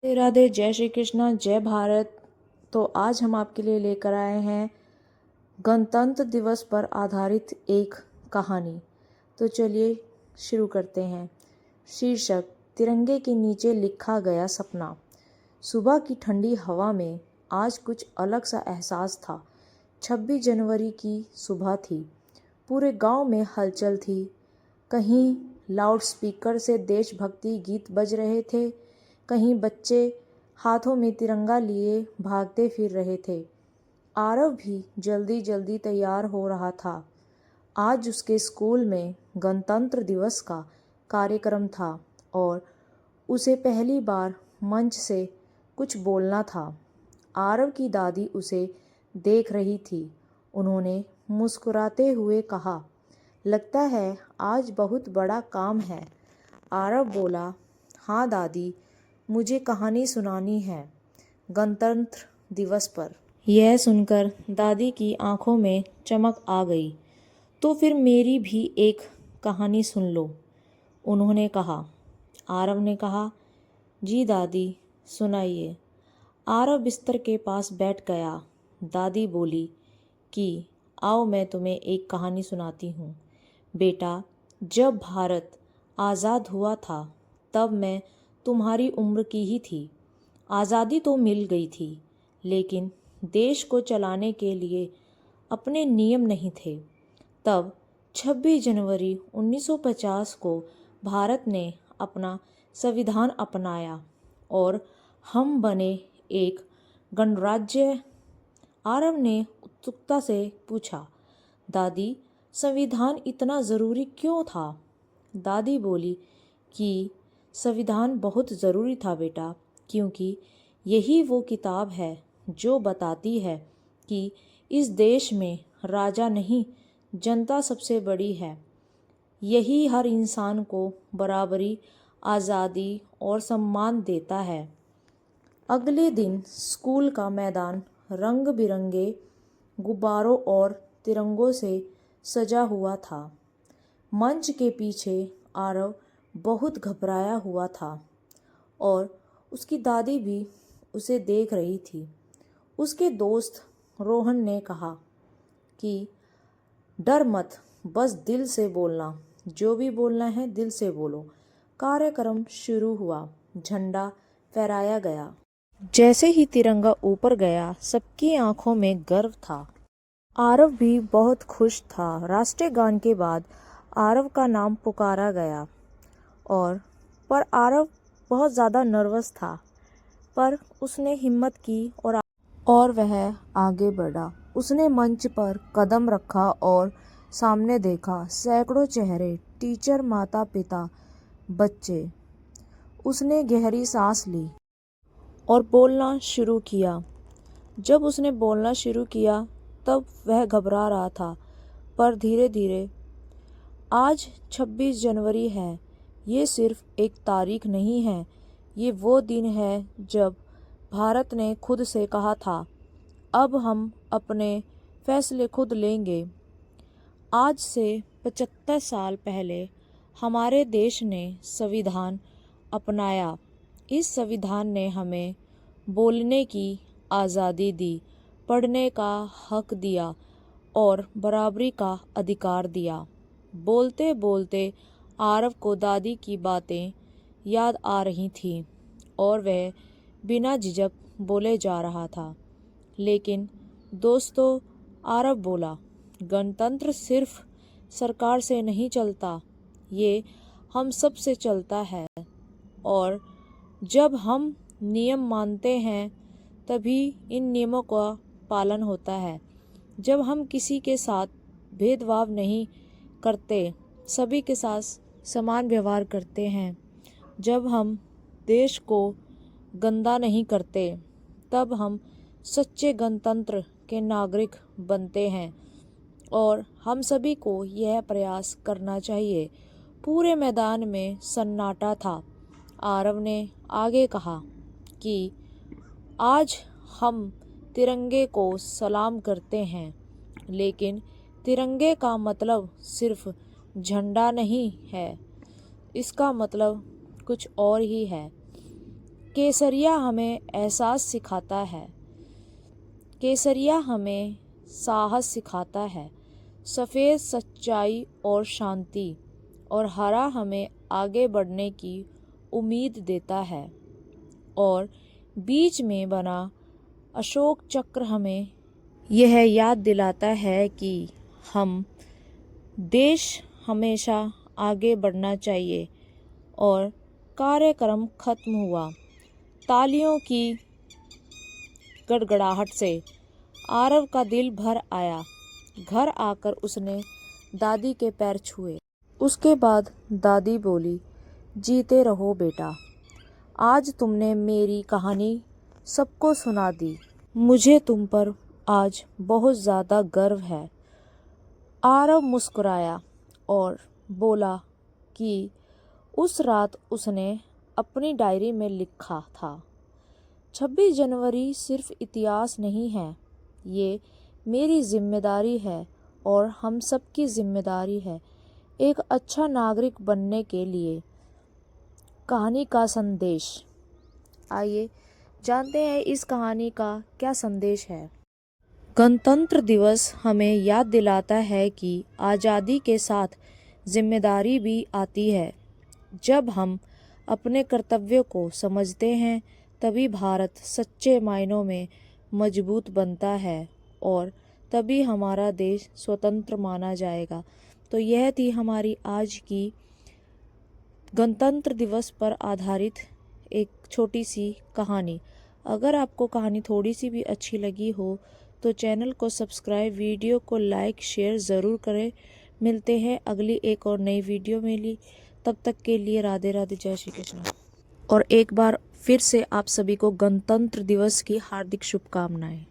राधे राधे, जय श्री कृष्णा, जय भारत। तो आज हम आपके लिए लेकर आए हैं गणतंत्र दिवस पर आधारित एक कहानी। तो चलिए शुरू करते हैं। शीर्षक: तिरंगे के नीचे लिखा गया सपना। सुबह की ठंडी हवा में आज कुछ अलग सा एहसास था। 26 जनवरी की सुबह थी। पूरे गांव में हलचल थी। कहीं लाउडस्पीकर से देशभक्ति गीत बज रहे थे, कहीं बच्चे हाथों में तिरंगा लिए भागते फिर रहे थे। आरव भी जल्दी जल्दी तैयार हो रहा था। आज उसके स्कूल में गणतंत्र दिवस का कार्यक्रम था और उसे पहली बार मंच से कुछ बोलना था। आरव की दादी उसे देख रही थी। उन्होंने मुस्कुराते हुए कहा, लगता है आज बहुत बड़ा काम है। आरव बोला, हाँ दादी, मुझे कहानी सुनानी है गणतंत्र दिवस पर। यह सुनकर दादी की आंखों में चमक आ गई। तो फिर मेरी भी एक कहानी सुन लो, उन्होंने कहा। आरव ने कहा, जी दादी, सुनाइए। आरव बिस्तर के पास बैठ गया। दादी बोली कि आओ मैं तुम्हें एक कहानी सुनाती हूँ। बेटा, जब भारत आज़ाद हुआ था तब मैं तुम्हारी उम्र की ही थी। आज़ादी तो मिल गई थी, लेकिन देश को चलाने के लिए अपने नियम नहीं थे। तब 26 जनवरी 1950 को भारत ने अपना संविधान अपनाया और हम बने एक गणराज्य। आरव ने उत्सुकता से पूछा, दादी, संविधान इतना ज़रूरी क्यों था? दादी बोली कि संविधान बहुत ज़रूरी था बेटा, क्योंकि यही वो किताब है जो बताती है कि इस देश में राजा नहीं, जनता सबसे बड़ी है। यही हर इंसान को बराबरी, आज़ादी और सम्मान देता है। अगले दिन स्कूल का मैदान रंग बिरंगे गुब्बारों और तिरंगों से सजा हुआ था। मंच के पीछे आरव बहुत घबराया हुआ था और उसकी दादी भी उसे देख रही थी। उसके दोस्त रोहन ने कहा कि डर मत, बस दिल से बोलना, जो भी बोलना है दिल से बोलो। कार्यक्रम शुरू हुआ। झंडा फहराया गया। जैसे ही तिरंगा ऊपर गया, सबकी आंखों में गर्व था। आरव भी बहुत खुश था। राष्ट्रीय गान के बाद आरव का नाम पुकारा गया पर आरव बहुत ज़्यादा नर्वस था। पर उसने हिम्मत की और वह आगे बढ़ा। उसने मंच पर कदम रखा और सामने देखा। सैकड़ों चेहरे, टीचर, माता पिता, बच्चे। उसने गहरी सांस ली और बोलना शुरू किया। जब उसने बोलना शुरू किया तब वह घबरा रहा था, पर धीरे धीरे, आज 26 जनवरी है। ये सिर्फ एक तारीख नहीं है, ये वो दिन है जब भारत ने खुद से कहा था, अब हम अपने फैसले खुद लेंगे। आज से 75 साल पहले हमारे देश ने संविधान अपनाया। इस संविधान ने हमें बोलने की आज़ादी दी, पढ़ने का हक दिया और बराबरी का अधिकार दिया। बोलते बोलते आरव को दादी की बातें याद आ रही थीं और वह बिना झिझक बोले जा रहा था। लेकिन दोस्तों, आरव बोला, गणतंत्र सिर्फ सरकार से नहीं चलता, ये हम सब से चलता है। और जब हम नियम मानते हैं तभी इन नियमों का पालन होता है। जब हम किसी के साथ भेदभाव नहीं करते, सभी के साथ समान व्यवहार करते हैं, जब हम देश को गंदा नहीं करते, तब हम सच्चे गणतंत्र के नागरिक बनते हैं। और हम सभी को यह प्रयास करना चाहिए। पूरे मैदान में सन्नाटा था। आरव ने आगे कहा कि आज हम तिरंगे को सलाम करते हैं, लेकिन तिरंगे का मतलब सिर्फ झंडा नहीं है, इसका मतलब कुछ और ही है। केसरिया हमें एहसास सिखाता है, केसरिया हमें साहस सिखाता है, सफ़ेद सच्चाई और शांति, और हरा हमें आगे बढ़ने की उम्मीद देता है, और बीच में बना अशोक चक्र हमें यह याद दिलाता है कि हम देश हमेशा आगे बढ़ना चाहिए। और कार्यक्रम खत्म हुआ। तालियों की गड़गड़ाहट से आरव का दिल भर आया। घर आकर उसने दादी के पैर छुए। उसके बाद दादी बोली, जीते रहो बेटा, आज तुमने मेरी कहानी सबको सुना दी। मुझे तुम पर आज बहुत ज़्यादा गर्व है। आरव मुस्कुराया और बोला कि उस रात उसने अपनी डायरी में लिखा था, 26 जनवरी सिर्फ इतिहास नहीं है, ये मेरी जिम्मेदारी है और हम सब की जिम्मेदारी है एक अच्छा नागरिक बनने के लिए। कहानी का संदेश, आइए जानते हैं इस कहानी का क्या संदेश है। गणतंत्र दिवस हमें याद दिलाता है कि आज़ादी के साथ जिम्मेदारी भी आती है। जब हम अपने कर्तव्यों को समझते हैं तभी भारत सच्चे मायनों में मजबूत बनता है और तभी हमारा देश स्वतंत्र माना जाएगा। तो यह थी हमारी आज की गणतंत्र दिवस पर आधारित एक छोटी सी कहानी। अगर आपको कहानी थोड़ी सी भी अच्छी लगी हो तो चैनल को सब्सक्राइब, वीडियो को लाइक शेयर ज़रूर करें। मिलते हैं अगली एक और नई वीडियो में तब तक के लिए राधे राधे, जय श्री कृष्ण। और एक बार फिर से आप सभी को गणतंत्र दिवस की हार्दिक शुभकामनाएं।